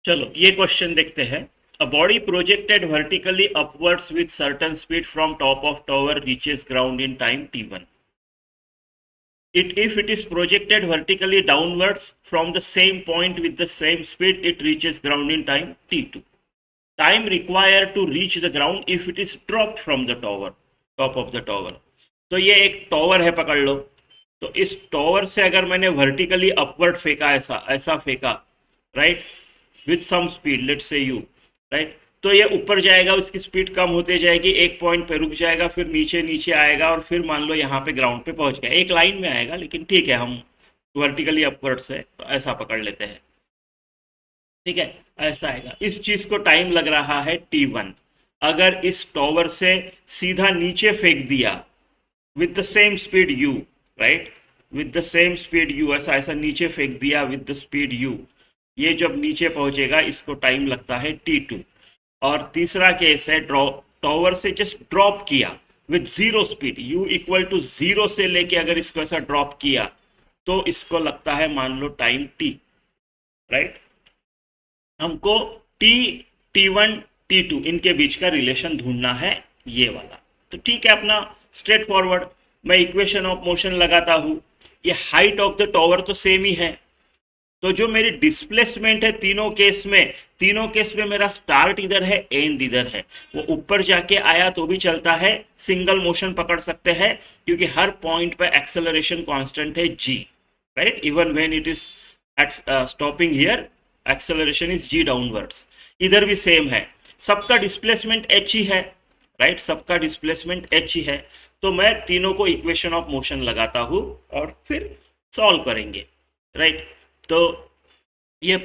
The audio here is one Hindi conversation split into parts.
चलो ये क्वेश्चन देखते हैं। A body projected vertically upwards with certain speed from top of tower reaches ground in time t1. If it is projected vertically downwards from the same point with the same speed, it reaches ground in time t2. Time required to reach the ground if it is dropped from the tower, top of the tower. तो ये एक टॉवर है, पकड़ लो। तो इस टॉवर से अगर मैंने वर्टिकली अपवर्ड फेंका, ऐसा ऐसा फेंका, right, with some speed, let say u, right, तो ये ऊपर जाएगा, उसकी स्पीड कम होते जाएगी, एक पॉइंट पे रुक जाएगा, फिर नीचे नीचे आएगा, और फिर मान लो यहाँ पे ग्राउंड पे पहुंच गया, एक लाइन में आएगा, लेकिन ठीक है, हम वर्टिकली अपवर्ड से तो ऐसा पकड़ लेते हैं। ठीक है, ऐसा आएगा। इस चीज को टाइम लग रहा है t1। अगर इस टॉवर से सीधा नीचे फेंक दिया with the same speed u, right, with the same speed u, ऐसा ऐसा नीचे फेंक दिया विद द स्पीड u, ये जब नीचे पहुंचेगा इसको टाइम लगता है t2। और तीसरा केस है, टॉवर से जस्ट ड्रॉप किया with zero speed, u equal to zero से लेके अगर इसको ऐसा ड्रॉप किया तो इसको लगता है मान लो टाइम t, राइट। हमको टी, t1, t2 इनके बीच का रिलेशन ढूंढना है, ये वाला। तो ठीक है, अपना स्ट्रेट फॉरवर्ड, मैं इक्वेशन ऑफ मोशन लगाता हूँ। ये हाइट ऑफ द टॉवर तो सेम ही है, तो जो मेरी डिस्प्लेसमेंट है तीनों केस में मेरा स्टार्ट इधर है, एंड इधर है। वो ऊपर जाके आया तो भी चलता है, सिंगल मोशन पकड़ सकते हैं, क्योंकि हर पॉइंट पे एक्सेलरेशन कांस्टेंट है g, right, even when it is at stopping here, acceleration is g downwards. इधर भी सेम है, सबका डिस्प्लेसमेंट h ही है, राइट, सबका डिस्प्लेसमेंट h ही है। तो मैं तीनों को इक्वेशन ऑफ मोशन लगाता हूँ और फिर सॉल्व करेंगे, राइट। तो ये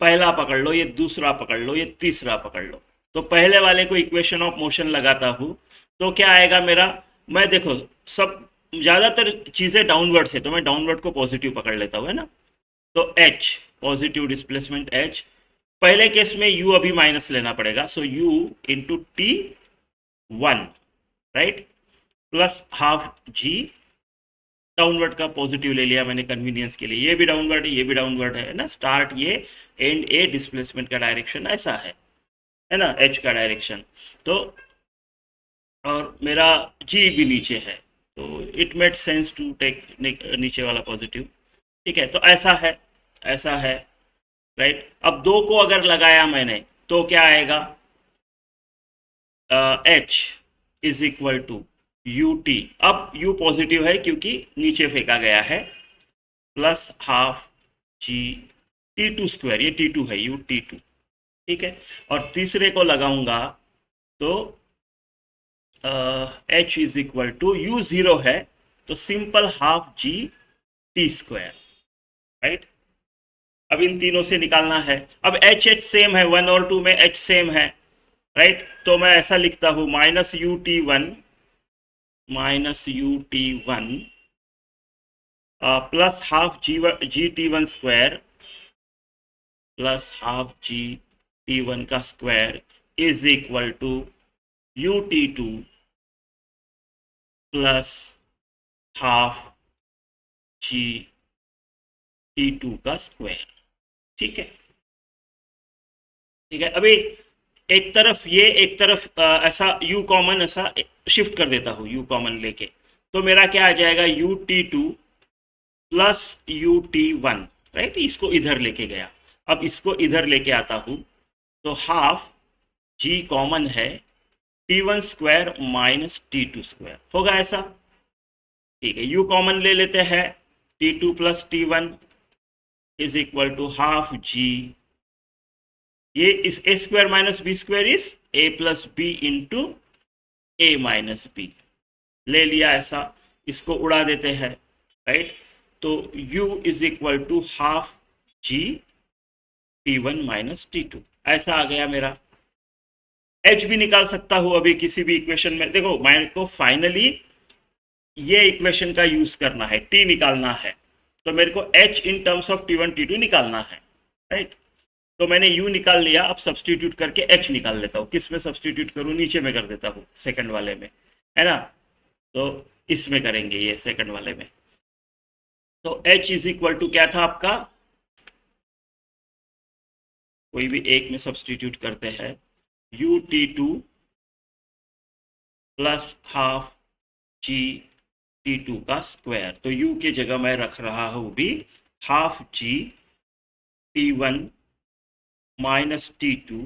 पहला पकड़ लो, ये दूसरा पकड़ लो, ये तीसरा पकड़ लो। तो पहले वाले को इक्वेशन ऑफ मोशन लगाता हूँ तो क्या आएगा मेरा, मैं देखो सब ज़्यादातर चीज़ें डाउनवर्ड से, तो मैं डाउनवर्ड को पॉजिटिव पकड़ लेता हूँ, है ना। तो h, पॉजिटिव डिस्प्लेसमेंट h, पहले केस में u अभी माइनस लेना पड़ेगा, सो u into t1, right, plus half g, downward का पॉजिटिव ले लिया मैंने कन्वीनियंस के लिए, ये भी डाउनवर्ड है, ये भी डाउनवर्ड है ना, स्टार्ट ये, एंड ए, डिस्प्लेसमेंट का डायरेक्शन ऐसा है ना, एच का डायरेक्शन। तो और मेरा जी भी नीचे है, तो it made sense to take नीचे वाला पॉजिटिव। ठीक है, तो ऐसा है, राइट। अब दो को अगर लगाया मैंने तो क्या आएगा, h is equal to u t, अब यू पॉजिटिव है क्योंकि नीचे फेंका गया है, प्लस हाफ जी टी2 स्क्वायर, ये टी2 है, यू टी2। ठीक है, और तीसरे को लगाऊंगा तो h is equal to, u zero है तो simple half g t square, right. अब इन तीनों से निकालना है। अब एच एच सेम है, 1 और 2 में एच सेम है, राइट। तो मैं ऐसा लिखता हूं, minus u t one plus half g t one square plus half g t one का square is equal to u t two plus half g t two का स्क्वायर। ठीक है, ठीक है। अभी एक तरफ ये, एक तरफ ऐसा u कॉमन ऐसा शिफ्ट कर देता हूँ, u कॉमन लेके, तो मेरा क्या आ जाएगा, you t two plus you t one, right, इसको इधर लेके गया। अब इसको इधर लेके आता हूँ तो हाफ g कॉमन है, t one square minus t two square होगा ऐसा। ठीक है, u कॉमन ले लेते हैं, t two plus t one is equal to half g, ये इस a square minus b square is a plus b into a minus b, ले लिया ऐसा, इसको उड़ा देते हैं, राइट। तो u is equal to half g t one minus t two, ऐसा आ गया मेरा। h भी निकाल सकता हूं अभी किसी भी इक्वेशन में। देखो, मेरे को फाइनली ये इक्वेशन का यूज करना है, t निकालना है, तो मेरे को h in terms of t1 t2 निकालना है, राइट। तो मैंने u निकाल लिया, अब सब्सटीट्यूट करके h निकाल लेता हूँ। किस में सब्सटीट्यूट करूँ, नीचे में कर देता हूँ, सेकंड वाले में, है ना। तो इसमें करेंगे, ये सेकंड वाले में। तो h इज इक्वल टू क्या था आपका, कोई भी एक में सब्सटीट्यूट करते हैं, u t two plus half g t two का स्क्वायर। तो u की जगह मैं रख रहा हूं भी half g t one minus t two,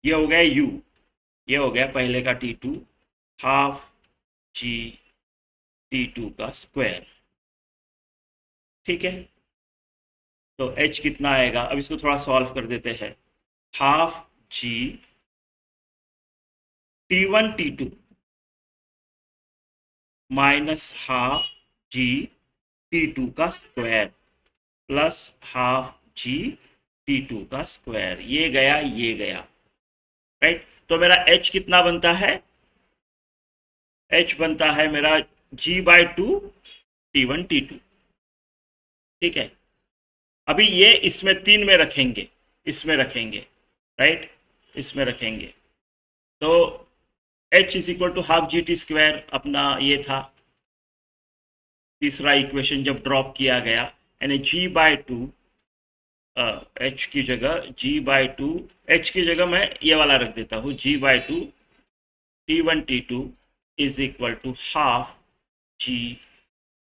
ये हो गया u, ये हो गया पहले का t two, half g t two का स्क्वायर। ठीक है, तो h कितना आएगा, अब इसको थोड़ा सॉल्व कर देते हैं। Half g t one t two minus half g t two का square plus half g t two का स्क्वायर, ये गया ये गया, राइट। तो मेरा h कितना बनता है, h बनता है मेरा g/2 t1 t2। ठीक है, अभी ये इसमें 3 में रखेंगे, इसमें रखेंगे, राइट, इसमें रखेंगे। तो h is equal to half g t square अपना ये था तीसरा इक्वेशन जब ड्रॉप किया गया, यानी g/2 h की जगह g/2, h की जगह मैं ये वाला रख देता हूँ g/2 t1 t2 is equal to half g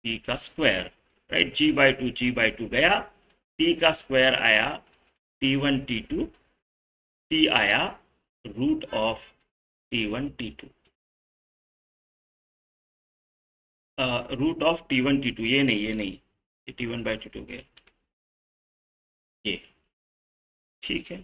t का स्क्वायर, राइट। g/2 गया, t का स्क्वायर आया t1 t2, t आया root of t1 t2, root of t1 t2, ये नहीं ये t1/t2 गया, ये ठीक है।